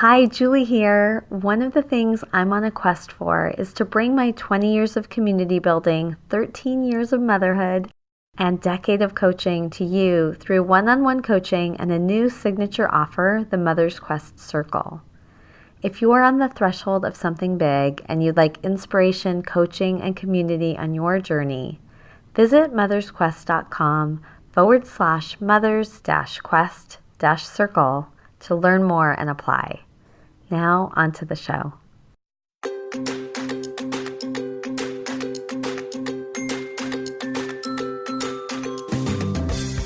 Hi, Julie here. One of the things I'm on a quest for is to bring my 20 years of community building, 13 years of motherhood, and decade of coaching to you through one-on-one coaching and a new signature offer, the Mother's Quest Circle. If you are on the threshold of something big and you'd like inspiration, coaching, and community on your journey, visit mothersquest.com/mothers-quest-circle to learn more and apply. Now, on to the show.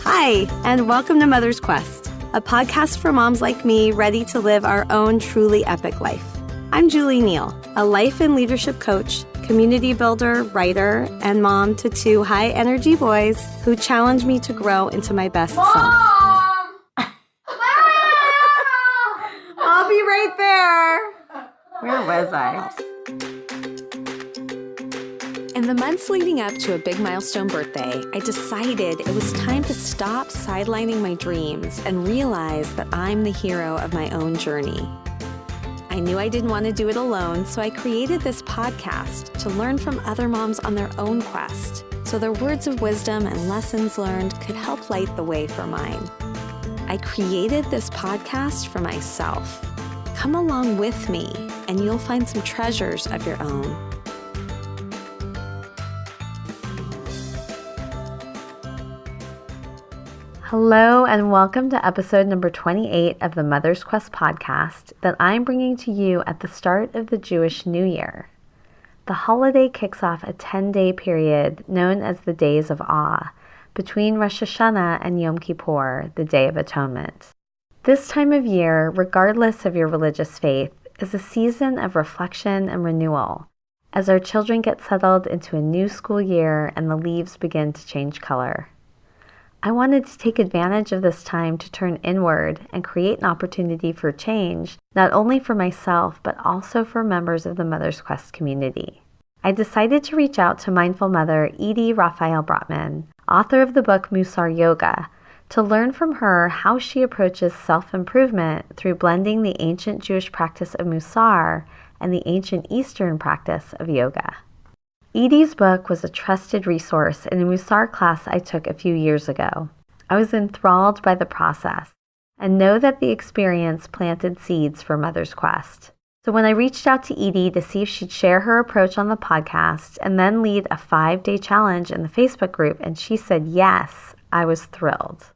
Hi, and welcome to Mother's Quest, a podcast for moms like me ready to live our own truly epic life. I'm Julie Neal, a life and leadership coach, community builder, writer, and mom to two high-energy boys who challenge me to grow into my best self. I'll be right there. Where was I? In the months leading up to a big milestone birthday, I decided it was time to stop sidelining my dreams and realize that I'm the hero of my own journey. I knew I didn't want to do it alone, so I created this podcast to learn from other moms on their own quest, so their words of wisdom and lessons learned could help light the way for mine. I created this podcast for myself. Come along with me, and you'll find some treasures of your own. Hello, and welcome to episode number 28 of the Mother's Quest podcast that I'm bringing to you at the start of the Jewish New Year. The holiday kicks off a 10-day period known as the Days of Awe, between Rosh Hashanah and Yom Kippur, the Day of Atonement. This time of year, regardless of your religious faith, is a season of reflection and renewal, as our children get settled into a new school year and the leaves begin to change color. I wanted to take advantage of this time to turn inward and create an opportunity for change, not only for myself, but also for members of the Mother's Quest community. I decided to reach out to mindful mother Edie Raphael Brotman, author of the book Mussar Yoga, to learn from her how she approaches self-improvement through blending the ancient Jewish practice of Mussar and the ancient Eastern practice of yoga. Edie's book was a trusted resource in a Mussar class I took a few years ago. I was enthralled by the process and know that the experience planted seeds for Mother's Quest. So when I reached out to Edie to see if she'd share her approach on the podcast and then lead a 5-day challenge in the Facebook group, and she said yes, I was thrilled.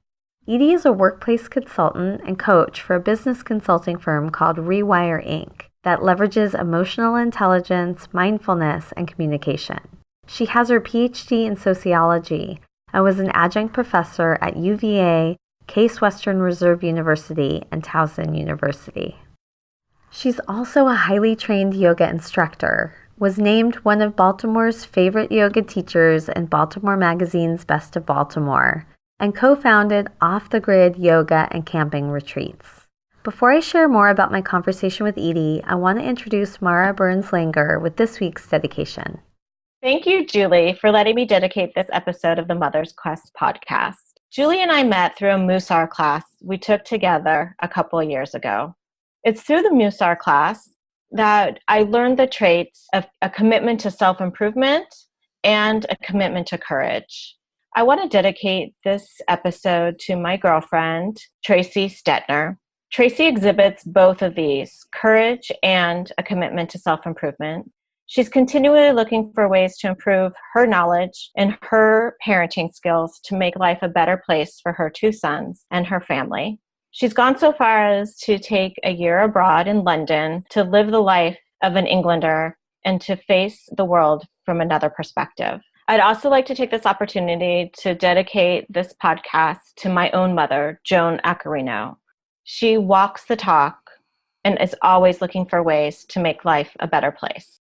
Edie is a workplace consultant and coach for a business consulting firm called Rewiring that leverages emotional intelligence, mindfulness, and communication. She has her PhD in sociology and was an adjunct professor at UVA, Case Western Reserve University, and Towson University. She's also a highly trained yoga instructor, was named one of Baltimore's favorite yoga teachers in Baltimore Magazine's Best of Baltimore, and co-founded Off the Grid yoga and camping retreats. Before I share more about my conversation with Edie, I want to introduce Mara Burns-Langer with this week's dedication. Thank you, Julie, for letting me dedicate this episode of the Mother's Quest podcast. Julie and I met through a Mussar class we took together a couple of years ago. It's through the Mussar class that I learned the traits of a commitment to self-improvement and a commitment to courage. I want to dedicate this episode to my girlfriend, Tracy Stetner. Tracy exhibits both of these, courage and a commitment to self-improvement. She's continually looking for ways to improve her knowledge and her parenting skills to make life a better place for her 2 sons and her family. She's gone so far as to take a year abroad in London to live the life of an Englander and to face the world from another perspective. I'd also like to take this opportunity to dedicate this podcast to my own mother, Joan Accarino. She walks the talk and is always looking for ways to make life a better place.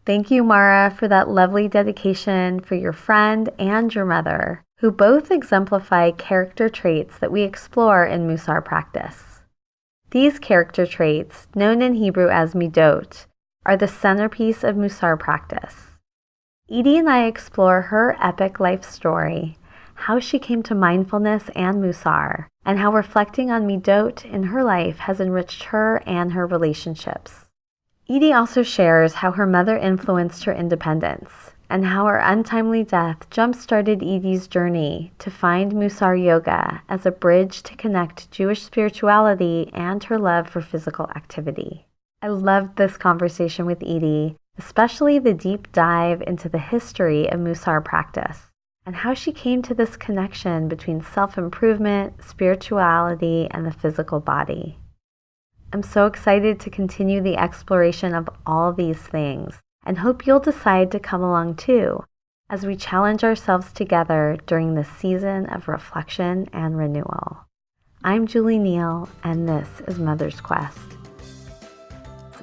Thank you, Mara, for that lovely dedication for your friend and your mother, who both exemplify character traits that we explore in Mussar practice. These character traits, known in Hebrew as midot, are the centerpiece of Mussar practice. Edie and I explore her epic life story, how she came to mindfulness and Mussar, and how reflecting on midot in her life has enriched her and her relationships. Edie also shares how her mother influenced her independence, and how her untimely death jump-started Edie's journey to find Mussar Yoga as a bridge to connect Jewish spirituality and her love for physical activity. I loved this conversation with Edie, especially the deep dive into the history of Mussar practice, and how she came to this connection between self-improvement, spirituality, and the physical body. I'm so excited to continue the exploration of all these things, and hope you'll decide to come along too, as we challenge ourselves together during this season of reflection and renewal. I'm Julie Neal, and this is Mother's Quest.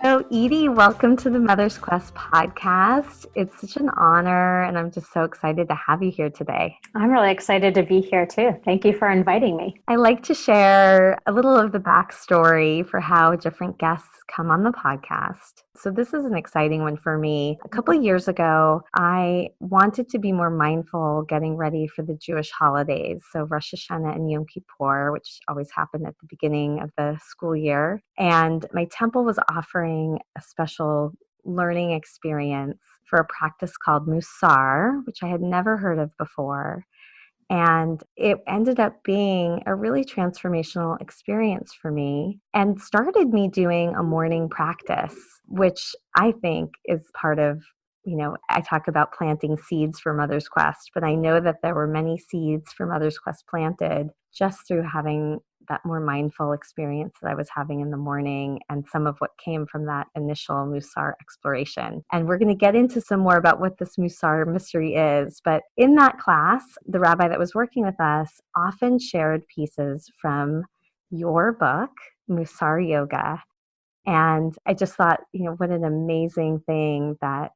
So Edie, welcome to the Mother's Quest podcast. It's such an honor, and I'm just so excited to have you here today. I'm really excited to be here too. Thank you for inviting me. I like to share a little of the backstory for how different guests come on the podcast. So this is an exciting one for me. A couple of years ago, I wanted to be more mindful getting ready for the Jewish holidays. So Rosh Hashanah and Yom Kippur, which always happened at the beginning of the school year. And my temple was offering a special learning experience for a practice called Mussar, which I had never heard of before. And it ended up being a really transformational experience for me and started me doing a morning practice, which I think is part of, I talk about planting seeds for Mother's Quest, but I know that there were many seeds for Mother's Quest planted just through having that more mindful experience that I was having in the morning and some of what came from that initial Mussar exploration. And we're going to get into some more about what this Mussar mystery is. But in that class, the rabbi that was working with us often shared pieces from your book, Mussar Yoga. And I just thought, what an amazing thing that,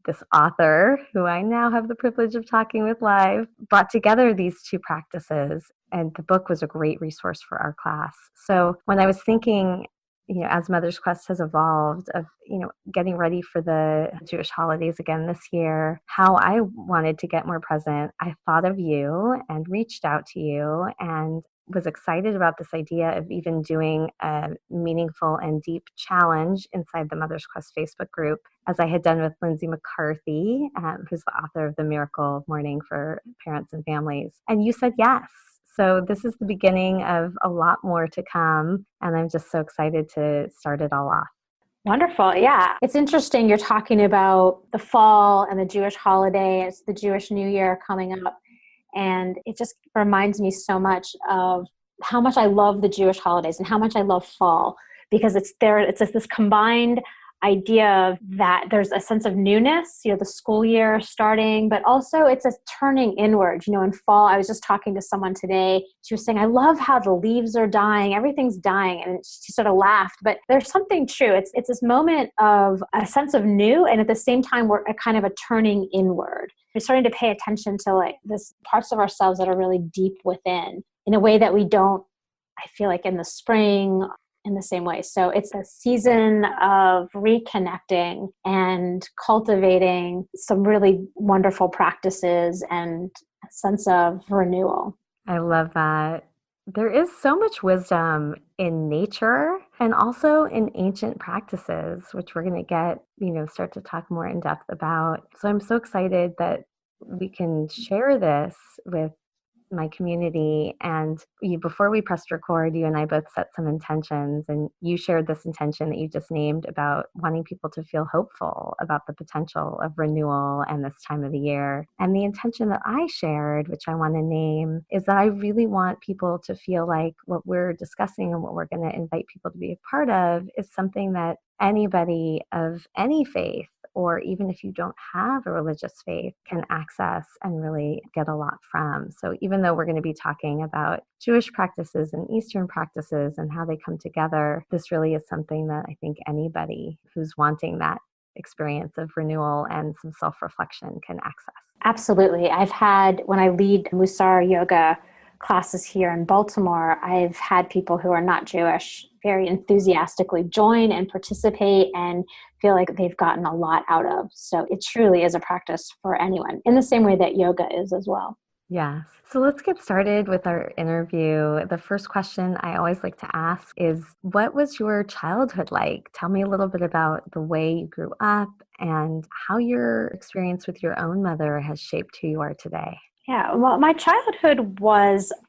this author, who I now have the privilege of talking with live, brought together these two practices. And the book was a great resource for our class. So when I was thinking, as Mother's Quest has evolved of, getting ready for the Jewish holidays again this year, how I wanted to get more present, I thought of you and reached out to you and was excited about this idea of even doing a meaningful and deep challenge inside the Mother's Quest Facebook group, as I had done with Lindsay McCarthy, who's the author of The Miracle Morning for Parents and Families. And you said yes. So this is the beginning of a lot more to come, and I'm just so excited to start it all off. Wonderful. Yeah. It's interesting. You're talking about the fall and the Jewish holiday. It's the Jewish New Year coming up. And it just reminds me so much of how much I love the Jewish holidays and how much I love fall, because it's this combined idea that there's a sense of newness, the school year starting, but also it's a turning inward. In fall, I was just talking to someone today. She was saying, I love how the leaves are dying, everything's dying. And she sort of laughed, but there's something true. It's this moment of a sense of new. And at the same time, we're a kind of a turning inward. We're starting to pay attention to this parts of ourselves that are really deep within in a way that we don't, I feel like, in the spring in the same way. So it's a season of reconnecting and cultivating some really wonderful practices and a sense of renewal. I love that. There is so much wisdom in nature and also in ancient practices, which we're going to get, start to talk more in depth about. So I'm so excited that we can share this with my community. And before we pressed record, you and I both set some intentions, and you shared this intention that you just named about wanting people to feel hopeful about the potential of renewal and this time of the year. And the intention that I shared, which I want to name, is that I really want people to feel like what we're discussing and what we're going to invite people to be a part of is something that anybody of any faith, or even if you don't have a religious faith, can access and really get a lot from. So even though we're going to be talking about Jewish practices and Eastern practices and how they come together, this really is something that I think anybody who's wanting that experience of renewal and some self-reflection can access. Absolutely. When I lead Mussar Yoga classes here in Baltimore, I've had people who are not Jewish very enthusiastically join and participate and feel like they've gotten a lot out of. So it truly is a practice for anyone, in the same way that yoga is as well. Yes. So let's get started with our interview. The first question I always like to ask is, what was your childhood like? Tell me a little bit about the way you grew up and how your experience with your own mother has shaped who you are today. Yeah, well, my childhood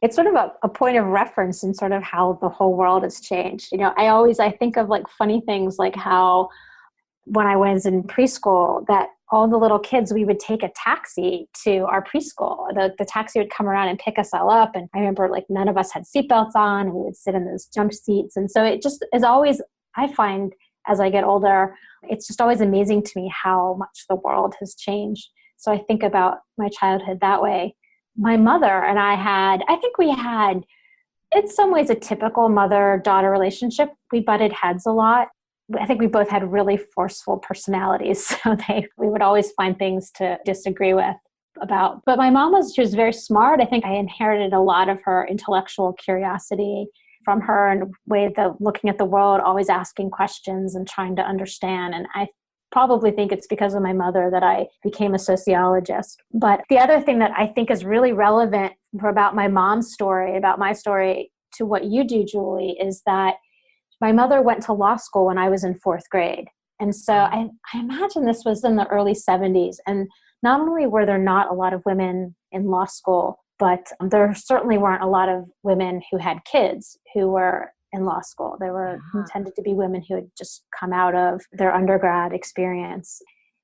it's sort of a point of reference in sort of how the whole world has changed. I think of like funny things like how when I was in preschool, that all the little kids, we would take a taxi to our preschool. The taxi would come around and pick us all up. And I remember like none of us had seatbelts on, and we would sit in those jump seats. And so it just is always, I find as I get older, it's just always amazing to me how much the world has changed. So I think about my childhood that way. My mother and I think we had, in some ways, a typical mother-daughter relationship. We butted heads a lot. I think we both had really forceful personalities, so we would always find things to disagree with about. But my mom she was very smart. I think I inherited a lot of her intellectual curiosity from her, and way of looking at the world, always asking questions and trying to understand. And I probably think it's because of my mother that I became a sociologist. But the other thing that I think is really relevant about my mom's story, about my story, to what you do, Julie, is that my mother went to law school when I was in fourth grade. And so I imagine this was in the early 70s. And not only were there not a lot of women in law school, but there certainly weren't a lot of women who had kids who were in law school. There were intended to be women who had just come out of their undergrad experience.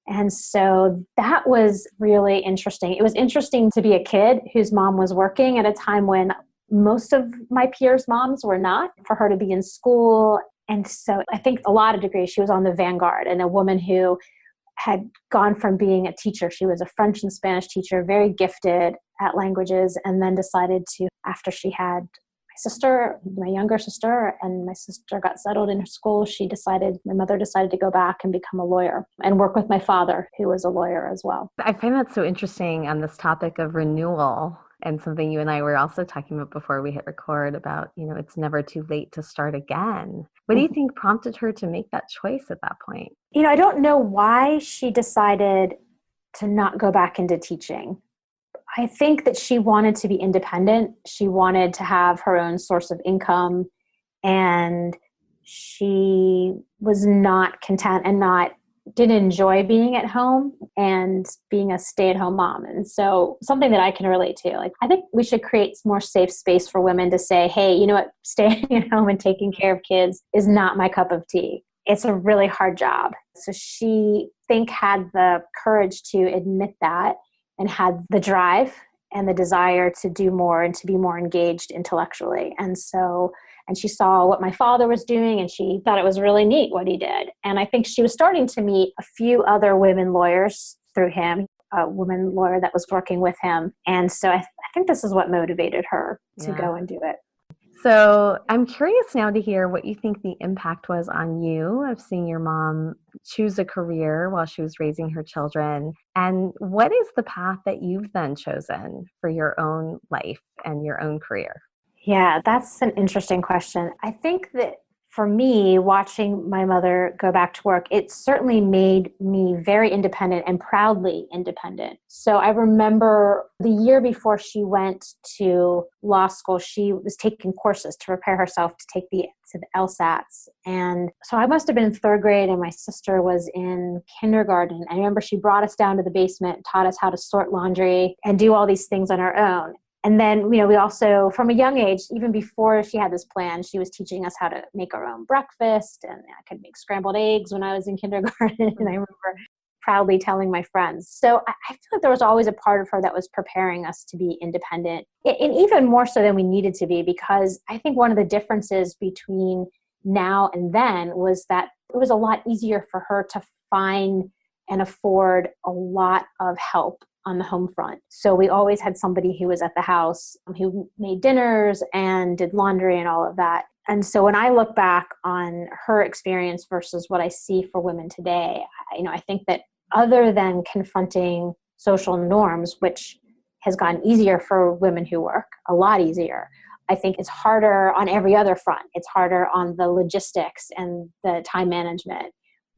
And so that was really interesting. It was interesting to be a kid whose mom was working at a time when most of my peers' moms were not, for her to be in school. And so I think a lot of degrees she was on the vanguard, and a woman who had gone from being a teacher. She was a French and Spanish teacher, very gifted at languages, and then decided to, after she had my younger sister, and my sister got settled in her school, my mother decided to go back and become a lawyer and work with my father, who was a lawyer as well. I find that so interesting on this topic of renewal, and something you and I were also talking about before we hit record about, it's never too late to start again. What do you think prompted her to make that choice at that point? I don't know why she decided to not go back into teaching. I think that she wanted to be independent. She wanted to have her own source of income, and she was not content and didn't enjoy being at home and being a stay-at-home mom. And so something that I can relate to, like, I think we should create more safe space for women to say, hey, you know what, staying at home and taking care of kids is not my cup of tea. It's a really hard job. So she, had the courage to admit that, and had the drive and the desire to do more and to be more engaged intellectually. And she saw what my father was doing, and she thought it was really neat what he did. And I think she was starting to meet a few other women lawyers through him, a woman lawyer that was working with him. And so I think this is what motivated her to go and do it. So I'm curious now to hear what you think the impact was on you of seeing your mom choose a career while she was raising her children. And what is the path that you've then chosen for your own life and your own career? Yeah, that's an interesting question. I think that for me, watching my mother go back to work, it certainly made me very independent and proudly independent. So I remember the year before she went to law school, she was taking courses to prepare herself to take the LSATs. And so I must have been in third grade, and my sister was in kindergarten. I remember she brought us down to the basement, taught us how to sort laundry and do all these things on our own. And then, we also, from a young age, even before she had this plan, she was teaching us how to make our own breakfast. And I could make scrambled eggs when I was in kindergarten. And I remember proudly telling my friends. So I feel like there was always a part of her that was preparing us to be independent, and even more so than we needed to be, because I think one of the differences between now and then was that it was a lot easier for her to find and afford a lot of help on the home front. So we always had somebody who was at the house who made dinners and did laundry and all of that. And so when I look back on her experience versus what I see for women today, I think that other than confronting social norms, which has gotten easier for women who work, a lot easier, I think it's harder on every other front. It's harder on the logistics and the time management.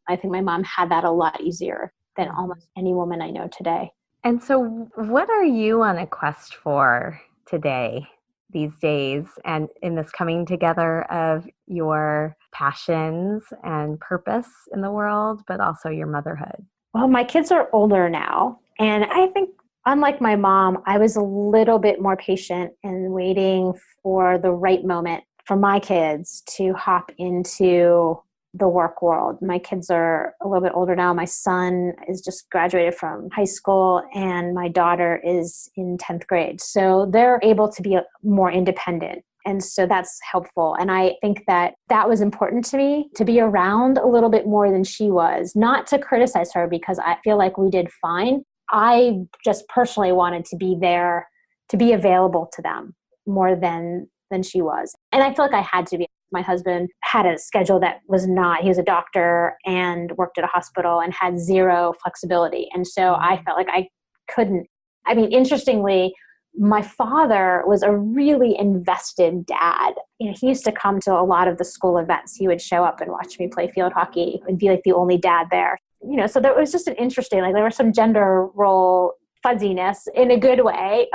I think my mom had that a lot easier than almost any woman I know today. And so what are you on a quest for today, these days, and in this coming together of your passions and purpose in the world, but also your motherhood? Well, my kids are older now, and I think unlike my mom, I was a little bit more patient and waiting for the right moment for my kids to hop into the work world. My kids are a little bit older now. My son is just graduated from high school and my daughter is in 10th grade. So they're able to be more independent. And so that's helpful. And I think that that was important to me, to be around a little bit more than she was, not to criticize her because I feel like we did fine. I just personally wanted to be there, to be available to them more than she was. And I feel like I had to be. My husband had a schedule that was not, he was a doctor and worked at a hospital and had zero flexibility. And so I felt like I couldn't. I mean, interestingly, my father was a really invested dad. You know, he used to come to a lot of the school events. He would show up and watch me play field hockey and be like the only dad there. You know, so there was just an interesting, like there was some gender role fuzziness in a good way.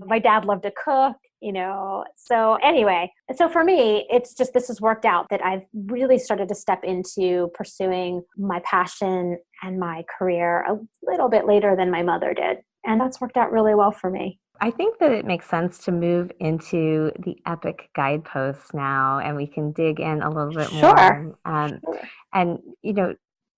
My dad loved to cook, you know. So anyway, so for me, it's just, this has worked out that I've really started to step into pursuing my passion and my career a little bit later than my mother did. And that's worked out really well for me. I think that it makes sense to move into the epic guideposts now, and we can dig in a little bit more. And, you know,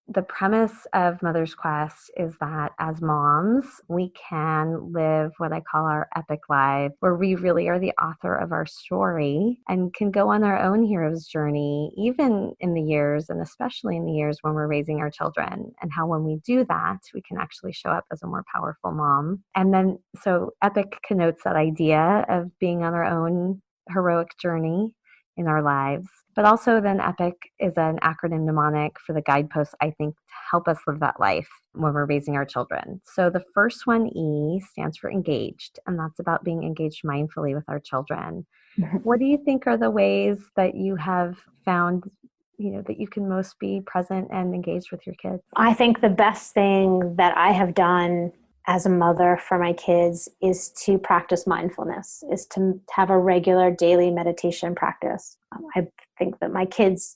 the premise of Mother's Quest is that as moms, we can live what I call our epic life, where we really are the author of our story and can go on our own hero's journey, even in the years, and especially in the years when we're raising our children, and how when we do that, we can actually show up as a more powerful mom. And then, so epic connotes that idea of being on our own heroic journey in our lives. But also then EPIC is an acronym mnemonic for the guideposts, I think, to help us live that life when we're raising our children. So the first one, E, stands for engaged, and that's about being engaged mindfully with our children. What do you think are the ways that you have found, you know, that you can most be present and engaged with your kids? I think the best thing that I have done as a mother for my kids is to practice mindfulness, is to have a regular daily meditation practice. I think that my kids,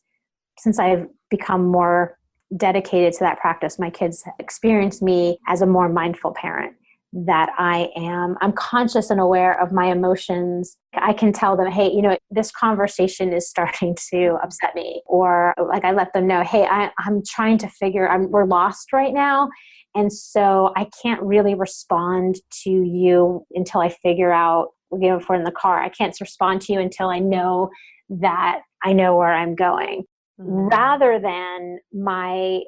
since I've become more dedicated to that practice, my kids experience me as a more mindful parent, that I'm conscious and aware of my emotions. I can tell them, hey, you know, this conversation is starting to upset me. Or like I let them know, hey, I'm trying to we're lost right now. And so I can't really respond to you until I figure out, you know, if we're in the car, I can't respond to you until I know that I know where I'm going. Rather than my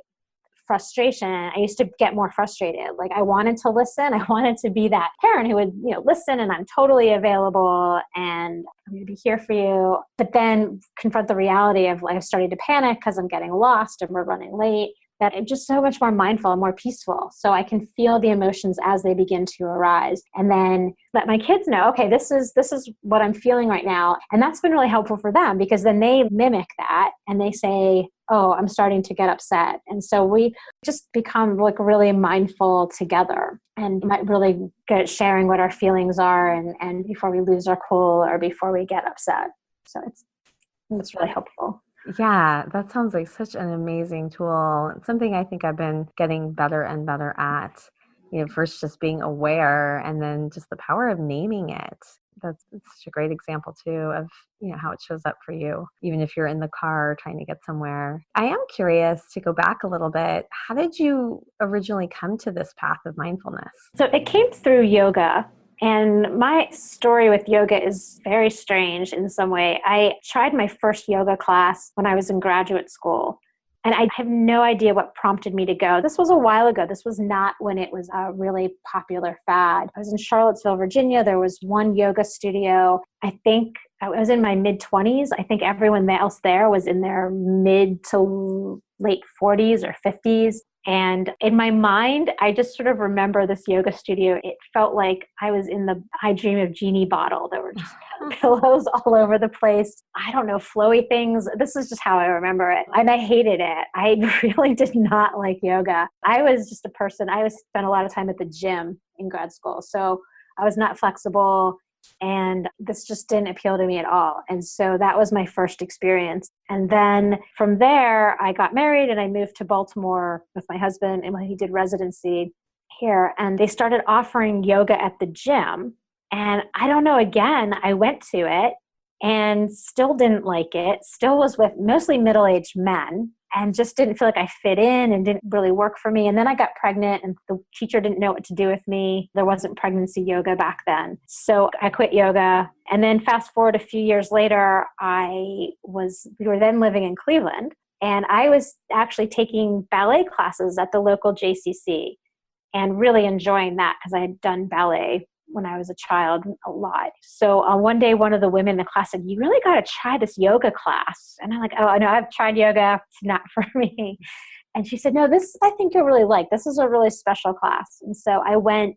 frustration, I used to get more frustrated. Like I wanted to listen. I wanted to be that parent who would, you know, listen and I'm totally available and I'm going to be here for you. But then confront the reality of like, I started to panic because I'm getting lost and we're running late. That I'm just so much more mindful and more peaceful. So I can feel the emotions as they begin to arise and then let my kids know, okay, this is what I'm feeling right now. And that's been really helpful for them because then they mimic that and they say, oh, I'm starting to get upset. And so we just become like really mindful together and might really get sharing what our feelings are and before we lose our cool or before we get upset. So it's really helpful. Yeah, that sounds like such an amazing tool. It's something I think I've been getting better and better at. You know, first just being aware and then just the power of naming it. That's such a great example too of, you know, how it shows up for you, even if you're in the car trying to get somewhere. I am curious to go back a little bit. How did you originally come to this path of mindfulness? So it came through yoga. And my story with yoga is very strange in some way. I tried my first yoga class when I was in graduate school, and I have no idea what prompted me to go. This was a while ago. This was not when it was a really popular fad. I was in Charlottesville, Virginia. There was one yoga studio. I think I was in my mid-20s. I think everyone else there was in their mid to late 40s or 50s. And in my mind, I just sort of remember this yoga studio. It felt like I was in the I Dream of Genie bottle. There were just pillows all over the place. I don't know, flowy things. This is just how I remember it. And I hated it. I really did not like yoga. I was just a person. I spent a lot of time at the gym in grad school. So I was not flexible. And this just didn't appeal to me at all. And so that was my first experience. And then from there, I got married and I moved to Baltimore with my husband, and he did residency here. And they started offering yoga at the gym. And I don't know, again, I went to it and still didn't like it, still was with mostly middle-aged men, and just didn't feel like I fit in and didn't really work for me. And then I got pregnant and the teacher didn't know what to do with me. There wasn't pregnancy yoga back then. So I quit yoga. And then fast forward a few years later, we were then living in Cleveland, and I was actually taking ballet classes at the local JCC and really enjoying that because I had done ballet when I was a child a lot. So one day, one of the women in the class said, "You really got to try this yoga class." And I'm like, "Oh, I know, I've tried yoga. It's not for me." And she said, "No, this I think you'll really like. This is a really special class." And so I went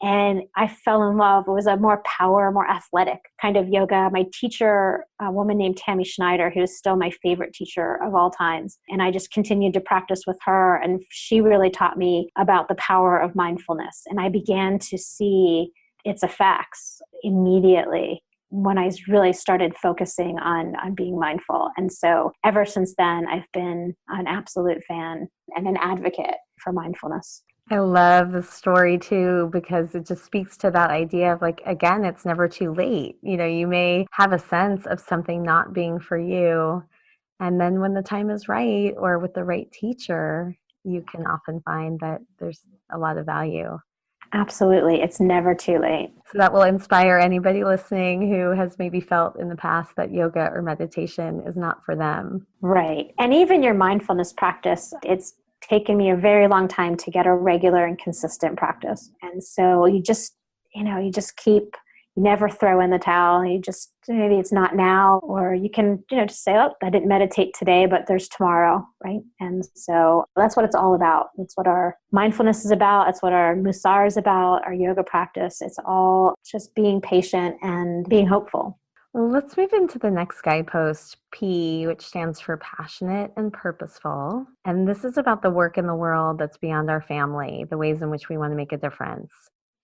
and I fell in love. It was a more power, more athletic kind of yoga. My teacher, a woman named Tammy Schneider, who is still my favorite teacher of all times. And I just continued to practice with her. And she really taught me about the power of mindfulness. And I began to see its effects immediately when I really started focusing on being mindful. And so ever since then, I've been an absolute fan and an advocate for mindfulness. I love the story too, because it just speaks to that idea of like, again, it's never too late. You know, you may have a sense of something not being for you. And then when the time is right, or with the right teacher, you can often find that there's a lot of value. Absolutely. It's never too late. So that will inspire anybody listening who has maybe felt in the past that yoga or meditation is not for them. Right. And even your mindfulness practice, it's taken me a very long time to get a regular and consistent practice. And so you just keep, you never throw in the towel. You just, maybe it's not now, or you can, just say, "Oh, I didn't meditate today, but there's tomorrow," right? And so that's what it's all about. That's what our mindfulness is about. That's what our Mussar is about, our yoga practice. It's all just being patient and being hopeful. Well, let's move into the next guidepost, P, which stands for passionate and purposeful. And this is about the work in the world that's beyond our family, the ways in which we want to make a difference.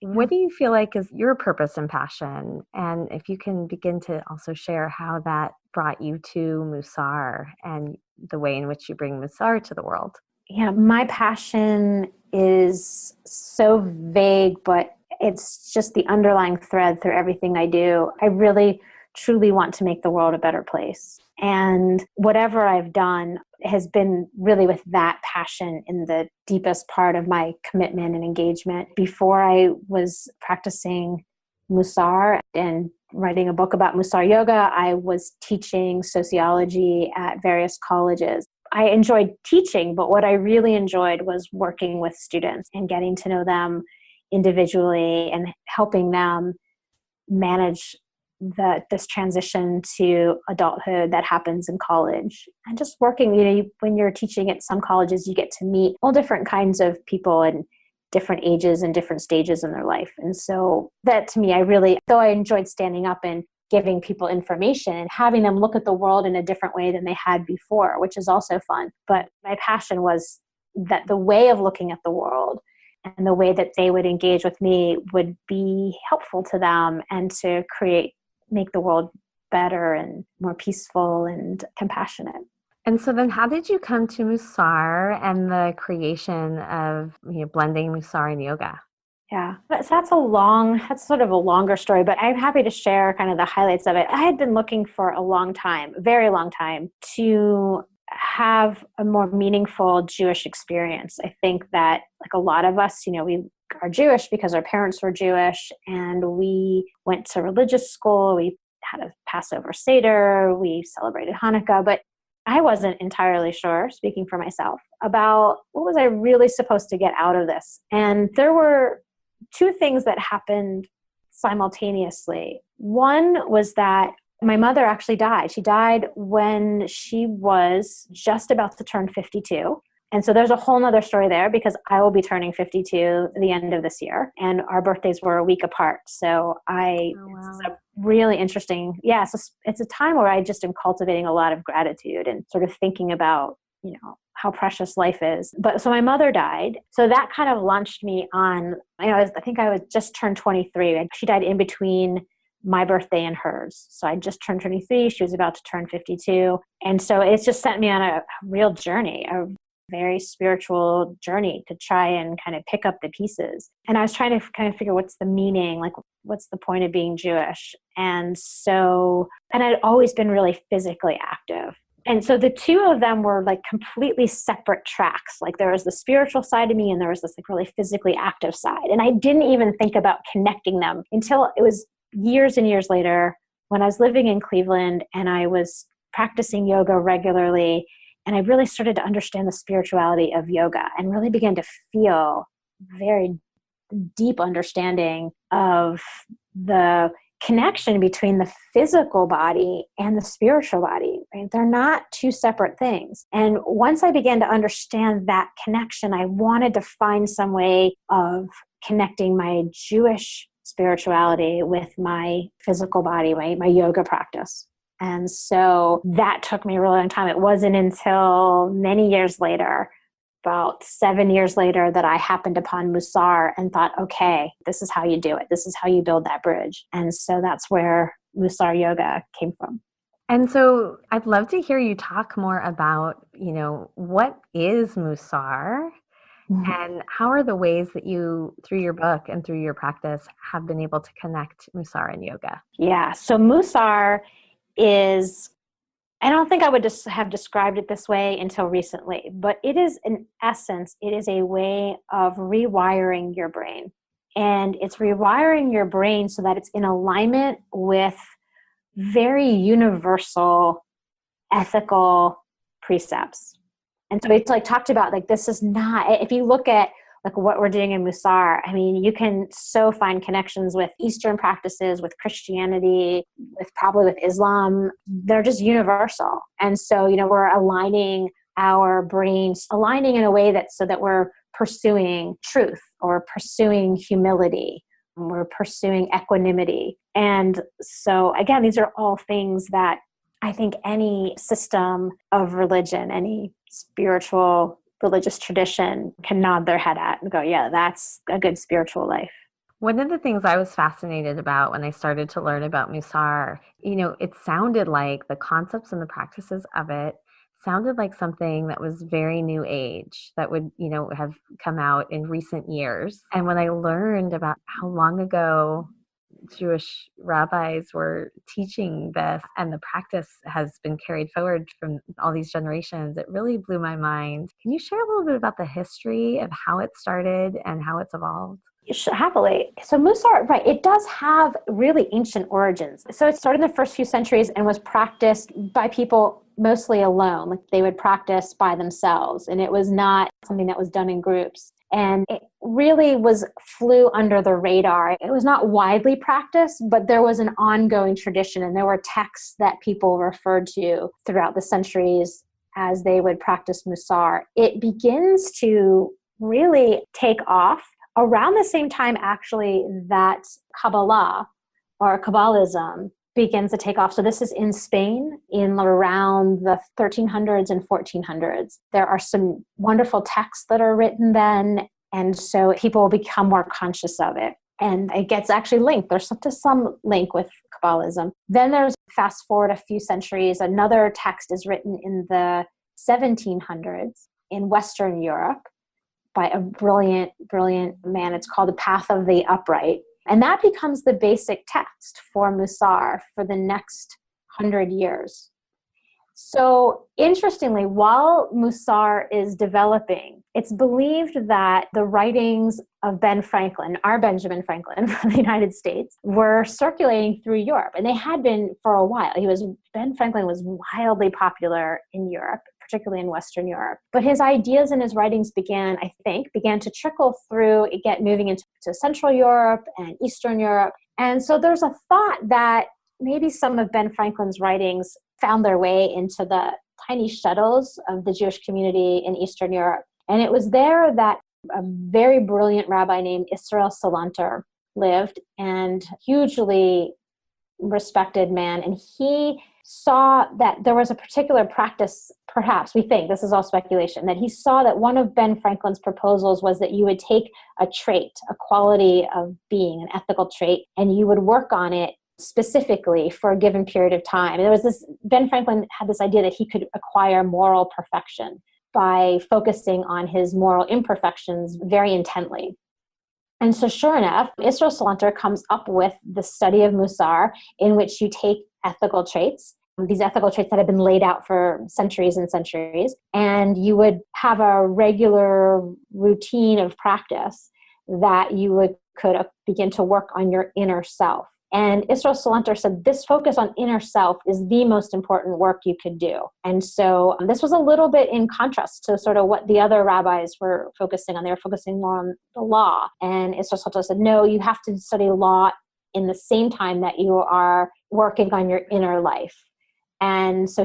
What do you feel like is your purpose and passion? And if you can begin to also share how that brought you to Mussar and the way in which you bring Mussar to the world. Yeah, my passion is so vague, but it's just the underlying thread through everything I do. I really, truly want to make the world a better place. And whatever I've done has been really with that passion in the deepest part of my commitment and engagement. Before I was practicing Mussar and writing a book about Mussar yoga, I was teaching sociology at various colleges. I enjoyed teaching, but what I really enjoyed was working with students and getting to know them individually and helping them manage this transition to adulthood that happens in college. And just working, when you're teaching at some colleges, you get to meet all different kinds of people and different ages and different stages in their life. And so that to me, though I enjoyed standing up and giving people information and having them look at the world in a different way than they had before, which is also fun. But my passion was that the way of looking at the world and the way that they would engage with me would be helpful to them and to make the world better and more peaceful and compassionate. And so then how did you come to Mussar and the creation of blending Mussar and yoga? Yeah, so that's sort of a longer story, but I'm happy to share kind of the highlights of it. I had been looking for a long time, a very long time, to have a more meaningful Jewish experience. I think that like a lot of us, we are Jewish because our parents were Jewish and we went to religious school. We had a Passover Seder. We celebrated Hanukkah, but I wasn't entirely sure, speaking for myself, about what was I really supposed to get out of this. And there were two things that happened simultaneously. One was that my mother actually died. She died when she was just about to turn 52. And so there's a whole nother story there because I will be turning 52 at the end of this year, and our birthdays were a week apart. So it's a really interesting, it's a time where I just am cultivating a lot of gratitude and sort of thinking about, how precious life is. But so my mother died. So that kind of launched me on, I think I was just turned 23, and she died in between my birthday and hers. So I just turned 23. She was about to turn 52. And so it's just sent me on a real journey, a very spiritual journey to try and kind of pick up the pieces. And I was trying to kind of figure what's the meaning, like what's the point of being Jewish? And I'd always been really physically active. And so the two of them were like completely separate tracks. Like there was the spiritual side of me and there was this like really physically active side. And I didn't even think about connecting them until it was years and years later when I was living in Cleveland and I was practicing yoga regularly. And I really started to understand the spirituality of yoga and really began to feel very deep understanding of the connection between the physical body and the spiritual body. Right? They're not two separate things. And once I began to understand that connection, I wanted to find some way of connecting my Jewish spirituality with my physical body, my yoga practice. And so that took me a really long time. It wasn't until many years later, about 7 years later, that I happened upon Mussar and thought, okay, this is how you do it. This is how you build that bridge. And so that's where Mussar Yoga came from. And so I'd love to hear you talk more about, what is Mussar? Mm-hmm. And how are the ways that you, through your book and through your practice, have been able to connect Mussar and yoga? Yeah, so Mussar is, I don't think I would just have described it this way until recently, but it is, in essence, it is a way of rewiring your brain. And it's rewiring your brain so that it's in alignment with very universal ethical precepts. And so it's like talked about, like, this is not, if you look at like what we're doing in Mussar, I mean, you can so find connections with Eastern practices, with Christianity, probably with Islam. They're just universal. And so, we're aligning our brains, aligning in a way so that we're pursuing truth or pursuing humility. We're pursuing equanimity. And so again, these are all things that I think any system of religion, any spiritual religious tradition can nod their head at and go, yeah, that's a good spiritual life. One of the things I was fascinated about when I started to learn about Mussar, it sounded like the concepts and the practices of it sounded like something that was very new age, that would, have come out in recent years. And when I learned about how long ago Jewish rabbis were teaching this and the practice has been carried forward from all these generations, it really blew my mind. Can you share a little bit about the history of how it started and how it's evolved? Happily. So Mussar, right, it does have really ancient origins. So it started in the first few centuries and was practiced by people mostly alone. Like they would practice by themselves, and it was not something that was done in groups. And it really flew under the radar. It was not widely practiced, but there was an ongoing tradition, and there were texts that people referred to throughout the centuries as they would practice Mussar. It begins to really take off around the same time, actually, that Kabbalah or Kabbalism begins to take off. So this is in Spain in around the 1300s and 1400s. There are some wonderful texts that are written then, and so people become more conscious of it. And it gets actually linked. There's some link with Kabbalism. Then there's, fast forward a few centuries, another text is written in the 1700s in Western Europe by a brilliant, brilliant man. It's called The Path of the Upright. And that becomes the basic text for Mussar for the next 100 years. So interestingly, while Mussar is developing, it's believed that the writings of Ben Franklin, our Benjamin Franklin from the United States, were circulating through Europe. And they had been for a while. Ben Franklin was wildly popular in Europe, particularly in Western Europe. But his ideas and his writings began to trickle through, moving into Central Europe and Eastern Europe. And so there's a thought that maybe some of Ben Franklin's writings found their way into the tiny shtetls of the Jewish community in Eastern Europe. And it was there that a very brilliant rabbi named Israel Salanter lived, and hugely respected man. And he saw that there was a particular practice, perhaps, we think, this is all speculation, that he saw that one of Ben Franklin's proposals was that you would take a trait, a quality of being, an ethical trait, and you would work on it specifically for a given period of time. And there was this, Ben Franklin had this idea that he could acquire moral perfection by focusing on his moral imperfections very intently. And so sure enough, Israel Salanter comes up with the study of Mussar, in which you take ethical traits, these ethical traits that have been laid out for centuries and centuries, and you would have a regular routine of practice that you could begin to work on your inner self. And Israel Salanter said this focus on inner self is the most important work you could do. And so this was a little bit in contrast to sort of what the other rabbis were focusing on. They were focusing more on the law. And Israel Salanter said, no, you have to study law in the same time that you are working on your inner life. And so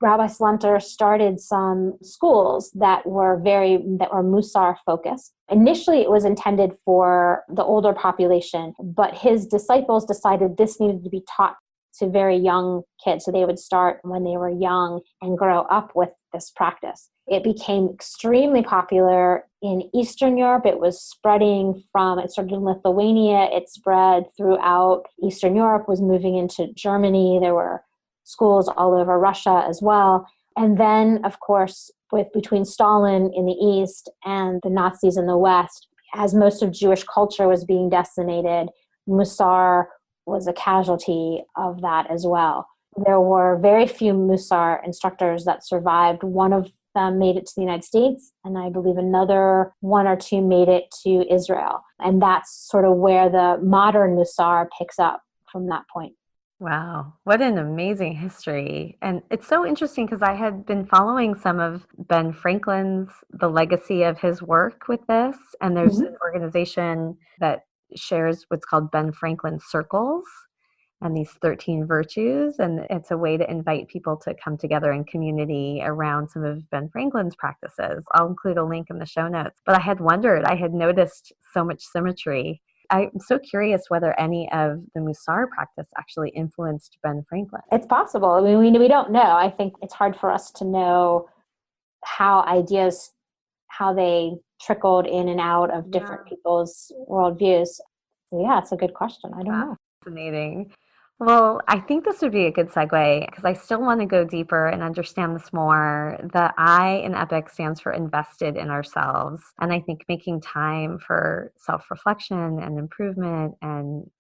Rabbi Salanter started some schools that were Mussar focused. Initially, it was intended for the older population, but his disciples decided this needed to be taught to very young kids. So they would start when they were young and grow up with this practice. It became extremely popular in Eastern Europe. It started in Lithuania. It spread throughout Eastern Europe, was moving into Germany. There were schools all over Russia as well. And then, of course, between Stalin in the East and the Nazis in the West, as most of Jewish culture was being decimated, Mussar was a casualty of that as well. There were very few Mussar instructors that survived. One of them made it to the United States, and I believe another one or two made it to Israel. And that's sort of where the modern Mussar picks up from that point. Wow, what an amazing history. And it's so interesting because I had been following some of Ben Franklin's, the legacy of his work with this. And there's an organization that shares what's called Ben Franklin Circles and these 13 virtues. And it's a way to invite people to come together in community around some of Ben Franklin's practices. I'll include a link in the show notes. But I had noticed so much symmetry. I'm so curious whether any of the Mussar practice actually influenced Ben Franklin. It's possible. I mean, we don't know. I think it's hard for us to know how they trickled in and out of different people's worldviews. So yeah, it's a good question. I don't know. Fascinating. Well, I think this would be a good segue because I still want to go deeper and understand this more. The I in EPIC stands for invested in ourselves. And I think making time for self-reflection and improvement and,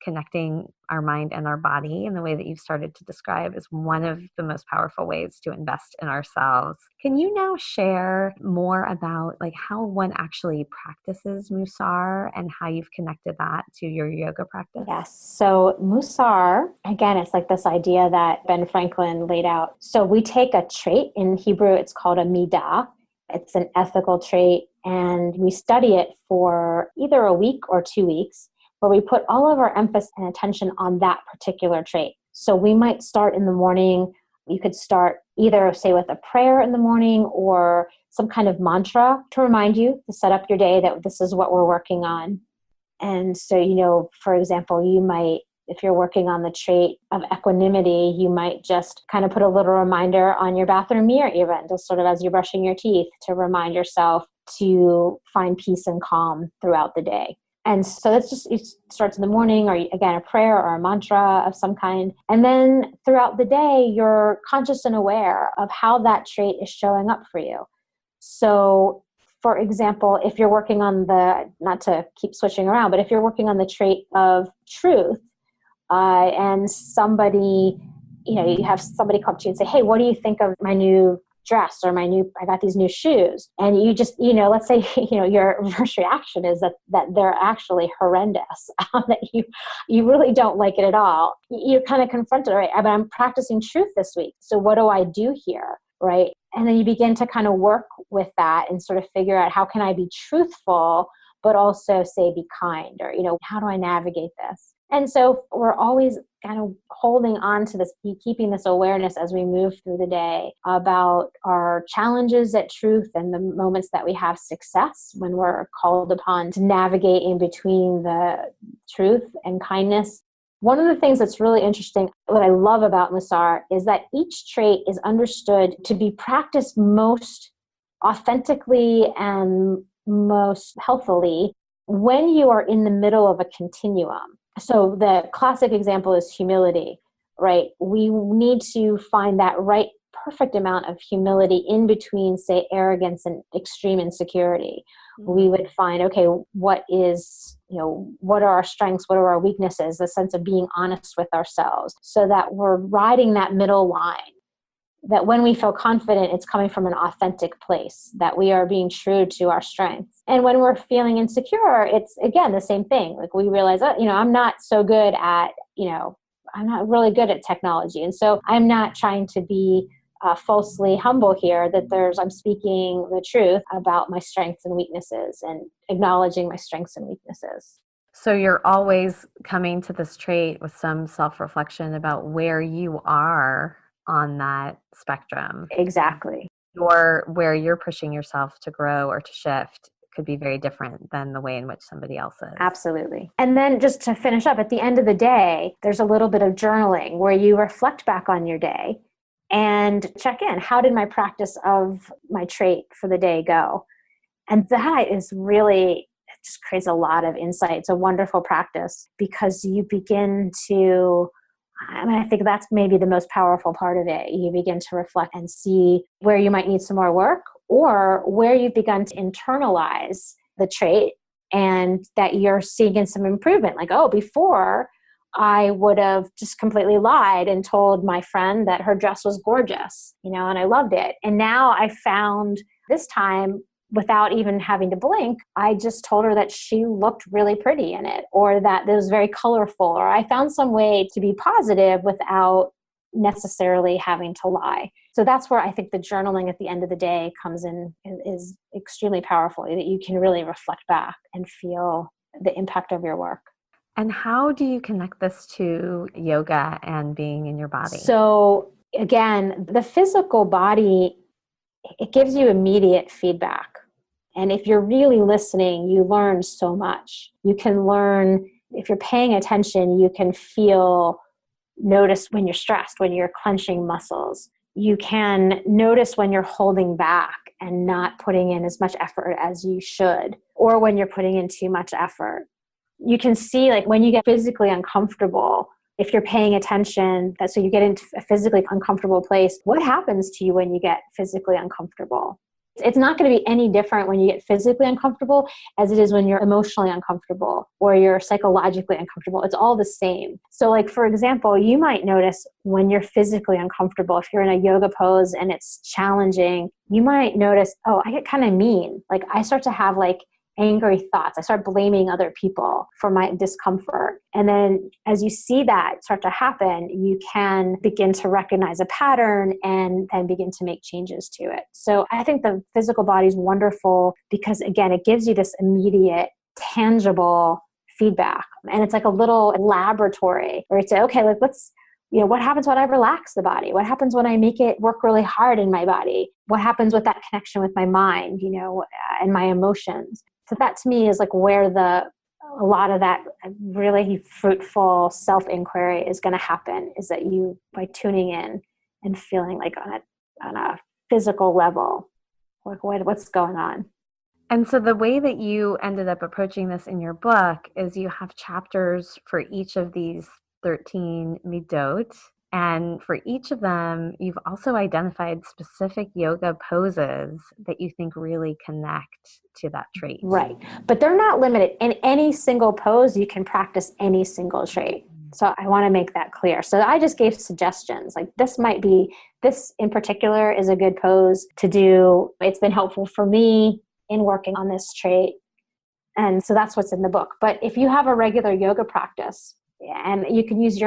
connecting our mind and our body in the way that you've started to describe is one of the most powerful ways to invest in ourselves. Can you now share more about how one actually practices Mussar and how you've connected that to your yoga practice? Yes. So Mussar, again, it's like this idea that Ben Franklin laid out. So we take a trait. In Hebrew, it's called a midah. It's an ethical trait, and we study it for either a week or 2 weeks, where we put all of our emphasis and attention on that particular trait. So we might start in the morning. You could start either, say, with a prayer in the morning or some kind of mantra to remind you to set up your day that this is what we're working on. And so, for example, you might, if you're working on the trait of equanimity, you might just kind of put a little reminder on your bathroom mirror even, just sort of as you're brushing your teeth, to remind yourself to find peace and calm throughout the day. And so it starts in the morning, or again, a prayer or a mantra of some kind. And then throughout the day, you're conscious and aware of how that trait is showing up for you. So for example, if you're working on not to keep switching around, but if you're working on the trait of truth, and somebody, you have somebody come to you and say, hey, what do you think of my new dress or I got these new shoes? And you just, let's say, your first reaction is that they're actually horrendous, that you really don't like it at all. You're kind of confronted, right? But I'm practicing truth this week. So what do I do here? Right. And then you begin to kind of work with that and sort of figure out, how can I be truthful, but also say be kind, or, how do I navigate this? And so we're always kind of holding on to this, keeping this awareness as we move through the day about our challenges at truth and the moments that we have success when we're called upon to navigate in between the truth and kindness. One of the things that's really interesting, what I love about Mussar, is that each trait is understood to be practiced most authentically and most healthily when you are in the middle of a continuum. So the classic example is humility, right? We need to find that right perfect amount of humility in between, say, arrogance and extreme insecurity. Mm-hmm. We would find, okay, what are our strengths? What are our weaknesses? The sense of being honest with ourselves so that we're riding that middle line. That when we feel confident, it's coming from an authentic place, that we are being true to our strengths. And when we're feeling insecure, it's, again, the same thing. Like we realize, I'm not so good at, I'm not really good at technology. And so I'm not trying to be falsely humble here, that I'm speaking the truth about my strengths and weaknesses and acknowledging my strengths and weaknesses. So you're always coming to this trait with some self-reflection about where you are on that spectrum. Exactly. Or where you're pushing yourself to grow or to shift could be very different than the way in which somebody else is. Absolutely. And then just to finish up, at the end of the day, there's a little bit of journaling where you reflect back on your day and check in. How did my practice of my trait for the day go? And that is really, it just creates a lot of insight. It's a wonderful practice because you begin to, I think that's maybe the most powerful part of it. You begin to reflect and see where you might need some more work or where you've begun to internalize the trait and that you're seeing some improvement. Like, before I would have just completely lied and told my friend that her dress was gorgeous, and I loved it. And now I found this time, without even having to blink, I just told her that she looked really pretty in it, or that it was very colorful, or I found some way to be positive without necessarily having to lie. So that's where I think the journaling at the end of the day comes in, is extremely powerful, that you can really reflect back and feel the impact of your work. And how do you connect this to yoga and being in your body? So again, the physical body, it gives you immediate feedback. And if you're really listening, you learn so much. You can learn, if you're paying attention, you can notice when you're stressed, when you're clenching muscles. You can notice when you're holding back and not putting in as much effort as you should, or when you're putting in too much effort. You can see, like, when you get physically uncomfortable, if you're paying attention, so you get into a physically uncomfortable place, what happens to you when you get physically uncomfortable? It's not going to be any different when you get physically uncomfortable as it is when you're emotionally uncomfortable or you're psychologically uncomfortable. It's all the same. So, like, for example, you might notice when you're physically uncomfortable, if you're in a yoga pose and it's challenging, you might notice, I get kind of mean. Like, I start to have angry thoughts. I start blaming other people for my discomfort. And then as you see that start to happen, you can begin to recognize a pattern and then begin to make changes to it. So I think the physical body is wonderful because, again, it gives you this immediate, tangible feedback. And it's like a little laboratory where you say, okay, what happens when I relax the body? What happens when I make it work really hard in my body? What happens with that connection with my mind, and my emotions? So that to me is where a lot of that really fruitful self-inquiry is going to happen, is that you, by tuning in and feeling on a physical level, what's going on. And so the way that you ended up approaching this in your book is you have chapters for each of these 13 midot. And for each of them, you've also identified specific yoga poses that you think really connect to that trait. Right. But they're not limited. In any single pose, you can practice any single trait. So I want to make that clear. So I just gave suggestions. This in particular is a good pose to do. It's been helpful for me in working on this trait. And so that's what's in the book. But if you have a regular yoga practice, and you can use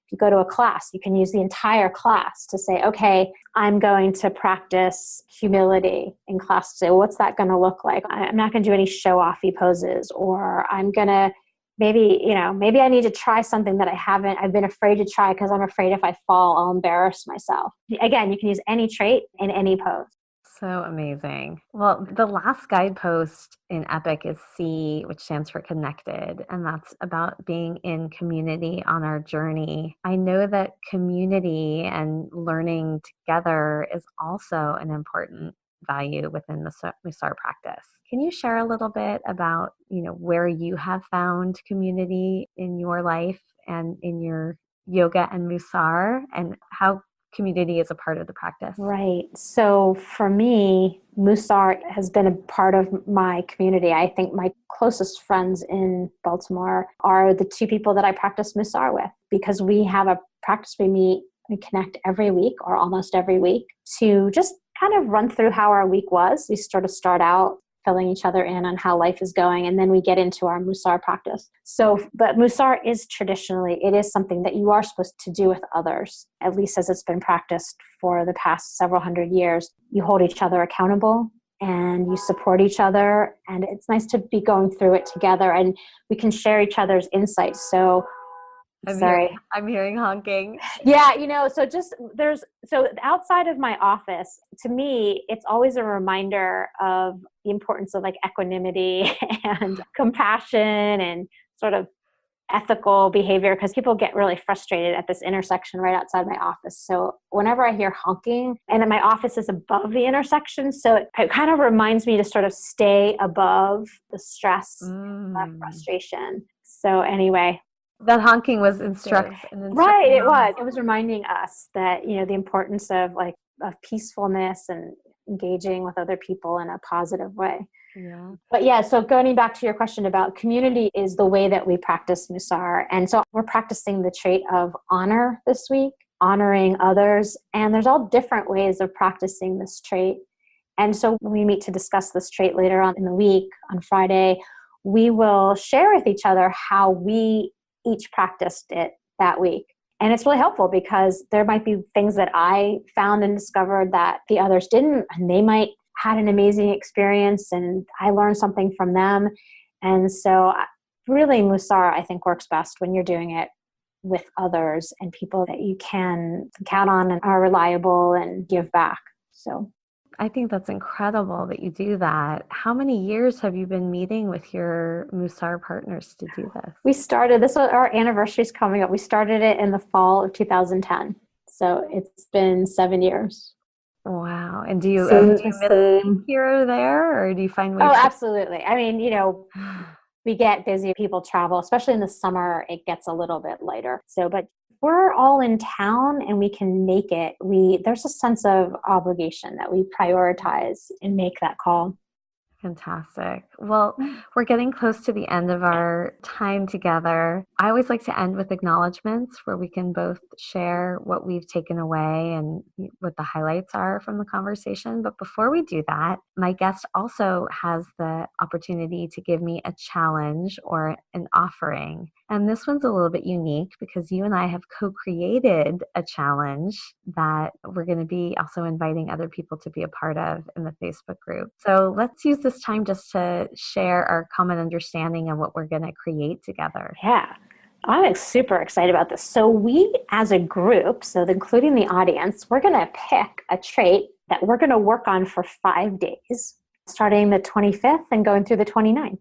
if you go to a class, you can use the entire class to say, okay, I'm going to practice humility in class. So what's that going to look like? I'm not going to do any show-offy poses, or I'm going to maybe, maybe I need to try something that I've been afraid to try because I'm afraid if I fall, I'll embarrass myself. Again, you can use any trait in any pose. So amazing. Well, the last guidepost in EPIC is C, which stands for connected, and that's about being in community on our journey. I know that community and learning together is also an important value within the Mussar practice. Can you share a little bit about, where you have found community in your life and in your yoga and Mussar, and how community is a part of the practice? Right. So for me, Mussar has been a part of my community. I think my closest friends in Baltimore are the two people that I practice Mussar with, because we have a practice we connect every week or almost every week to just kind of run through how our week was. We sort of start out filling each other in on how life is going, and then we get into our Mussar practice. But Mussar is traditionally, it is something that you are supposed to do with others, at least as it's been practiced for the past several hundred years. You hold each other accountable and you support each other, and it's nice to be going through it together, and we can share each other's insights. So I'm hearing honking. Yeah, so outside of my office, to me, it's always a reminder of the importance of like equanimity and compassion and sort of ethical behavior, because people get really frustrated at this intersection right outside my office. So whenever I hear honking, and my office is above the intersection, so it kind of reminds me to sort of stay above the stress, that frustration. So anyway. That honking was instructive. Right, it was. It was reminding us that, the importance of peacefulness and engaging with other people in a positive way. Yeah. But yeah, so going back to your question about community is the way that we practice Mussar. And so we're practicing the trait of honor this week, honoring others. And there's all different ways of practicing this trait. And so when we meet to discuss this trait later on in the week, on Friday, we will share with each other how we each practiced it that week. And it's really helpful because there might be things that I found and discovered that the others didn't, and they might had an amazing experience and I learned something from them. And so really Mussar, I think, works best when you're doing it with others and people that you can count on and are reliable and give back. So I think that's incredible that you do that. How many years have you been meeting with your Mussar partners to do this? Our anniversary's coming up. We started it in the fall of 2010. So it's been 7 years. Wow. And do you miss here or there, or do you find ways? Oh, absolutely. I mean, we get busy, people travel, especially in the summer, it gets a little bit lighter. But we're all in town and we can make it. There's a sense of obligation that we prioritize and make that call. Fantastic. Well, we're getting close to the end of our time together. I always like to end with acknowledgments where we can both share what we've taken away and what the highlights are from the conversation. But before we do that, my guest also has the opportunity to give me a challenge or an offering. And this one's a little bit unique because you and I have co-created a challenge that we're going to be also inviting other people to be a part of in the Facebook group. So let's use this time just to share our common understanding of what we're going to create together. Yeah, I'm super excited about this. So we as a group, including the audience, we're going to pick a trait that we're going to work on for 5 days, starting the 25th and going through the 29th.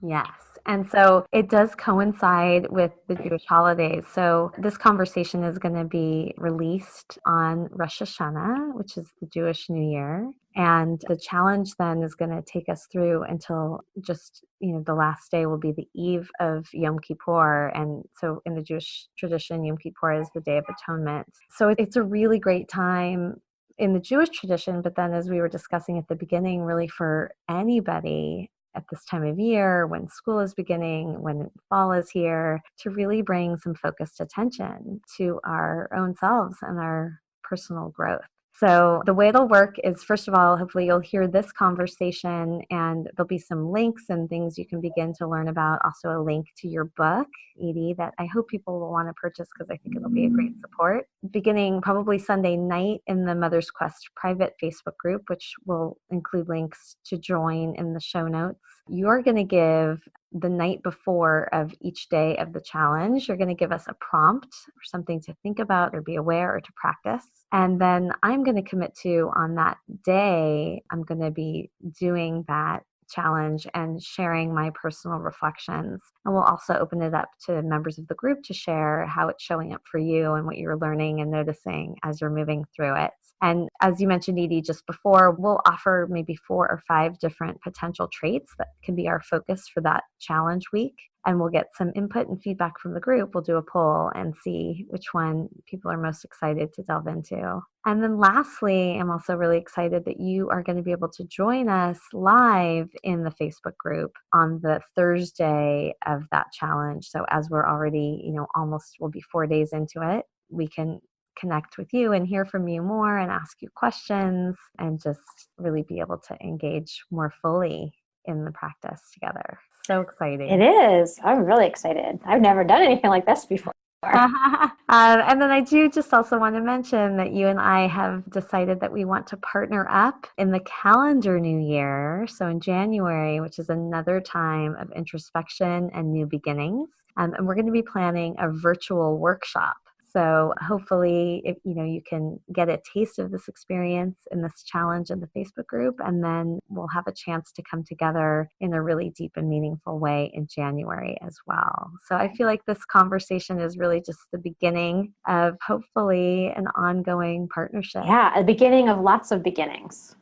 Yes. And so it does coincide with the Jewish holidays. So this conversation is going to be released on Rosh Hashanah, which is the Jewish New Year. And the challenge then is going to take us through until just, the last day will be the eve of Yom Kippur. And so in the Jewish tradition, Yom Kippur is the Day of Atonement. So it's a really great time in the Jewish tradition. But then as we were discussing at the beginning, really for anybody at this time of year, when school is beginning, when fall is here, to really bring some focused attention to our own selves and our personal growth. So the way it'll work is, first of all, hopefully you'll hear this conversation and there'll be some links and things you can begin to learn about. Also a link to your book, Edie, that I hope people will want to purchase because I think it'll be a great support. Beginning probably Sunday night in the Mother's Quest private Facebook group, which will include links to join in the show notes. You're going to give the night before of each day of the challenge, you're going to give us a prompt or something to think about or be aware or to practice. And then I'm going to commit to on that day, I'm going to be doing that challenge and sharing my personal reflections. And we'll also open it up to members of the group to share how it's showing up for you and what you're learning and noticing as you're moving through it. And as you mentioned, Edie, just before, we'll offer maybe 4 or 5 different potential traits that can be our focus for that challenge week. And we'll get some input and feedback from the group. We'll do a poll and see which one people are most excited to delve into. And then lastly, I'm also really excited that you are going to be able to join us live in the Facebook group on the Thursday of that challenge. So as we're already, almost will be 4 days into it, we can connect with you and hear from you more and ask you questions and just really be able to engage more fully in the practice together. So exciting. It is. I'm really excited. I've never done anything like this before. And then I do just also want to mention that you and I have decided that we want to partner up in the calendar new year. So in January, which is another time of introspection and new beginnings. And we're going to be planning a virtual workshop. So hopefully, if you can get a taste of this experience in this challenge in the Facebook group, and then we'll have a chance to come together in a really deep and meaningful way in January as well. So I feel like this conversation is really just the beginning of hopefully an ongoing partnership. Yeah, a beginning of lots of beginnings.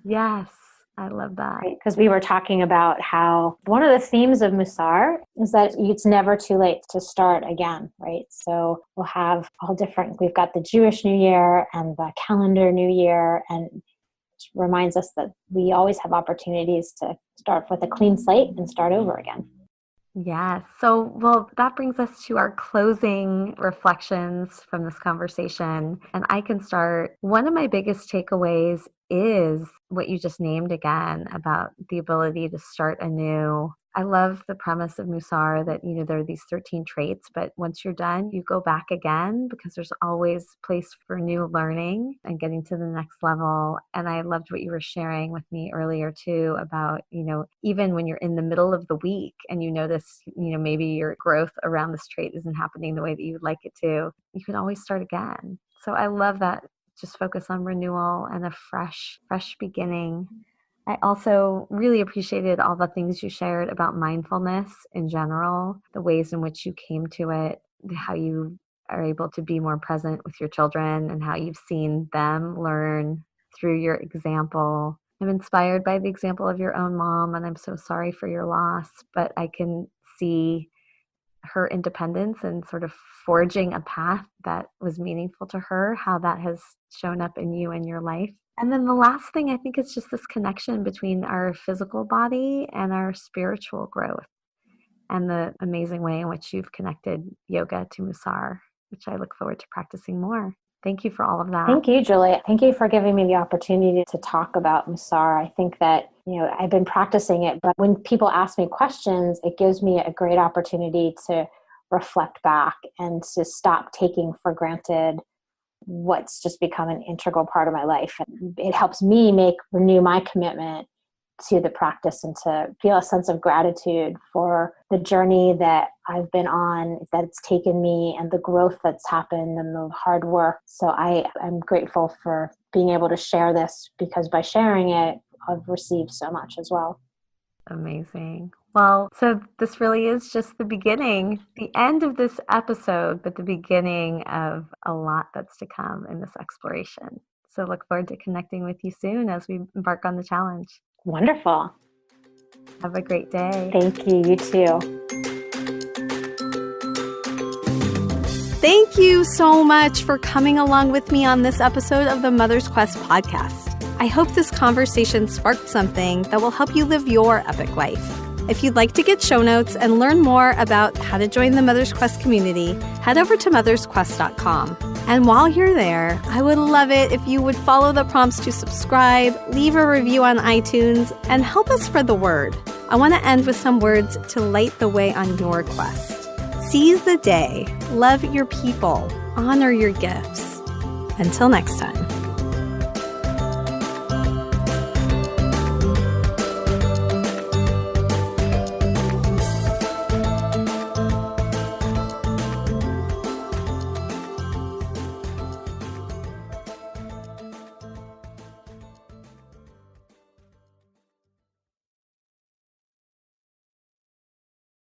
Yes. I love that. Because we were talking about how one of the themes of Mussar is that it's never too late to start again, right? So we'll have all different, we've got the Jewish New Year and the calendar New Year, and it reminds us that we always have opportunities to start with a clean slate and start over again. Yes. So, well, that brings us to our closing reflections from this conversation. And I can start. One of my biggest takeaways is what you just named again about the ability to start anew. I love the premise of Mussar that, there are these 13 traits, but once you're done, you go back again because there's always place for new learning and getting to the next level. And I loved what you were sharing with me earlier too about, even when you're in the middle of the week and you notice, maybe your growth around this trait isn't happening the way that you would like it to, you can always start again. So I love that. Just focus on renewal and a fresh beginning. I also really appreciated all the things you shared about mindfulness in general, the ways in which you came to it, how you are able to be more present with your children and how you've seen them learn through your example. I'm inspired by the example of your own mom, and I'm so sorry for your loss, but I can see her independence and sort of forging a path that was meaningful to her, how that has shown up in you and your life. And then the last thing, I think, is just this connection between our physical body and our spiritual growth and the amazing way in which you've connected yoga to Mussar, which I look forward to practicing more. Thank you for all of that. Thank you, Julie. Thank you for giving me the opportunity to talk about Mussar. I think that, I've been practicing it, but when people ask me questions, it gives me a great opportunity to reflect back and to stop taking for granted what's just become an integral part of my life. It helps me renew my commitment to the practice and to feel a sense of gratitude for the journey that I've been on, that it's taken me, and the growth that's happened and the hard work. So I'm grateful for being able to share this, because by sharing it, I've received so much as well. Amazing. Well, so this really is just the beginning, the end of this episode, but the beginning of a lot that's to come in this exploration. So look forward to connecting with you soon as we embark on the challenge. Wonderful. Have a great day. Thank you. You too. Thank you so much for coming along with me on this episode of the Mother's Quest podcast. I hope this conversation sparked something that will help you live your epic life. If you'd like to get show notes and learn more about how to join the Mother's Quest community, head over to mothersquest.com. And while you're there, I would love it if you would follow the prompts to subscribe, leave a review on iTunes, and help us spread the word. I want to end with some words to light the way on your quest. Seize the day, love your people, honor your gifts. Until next time.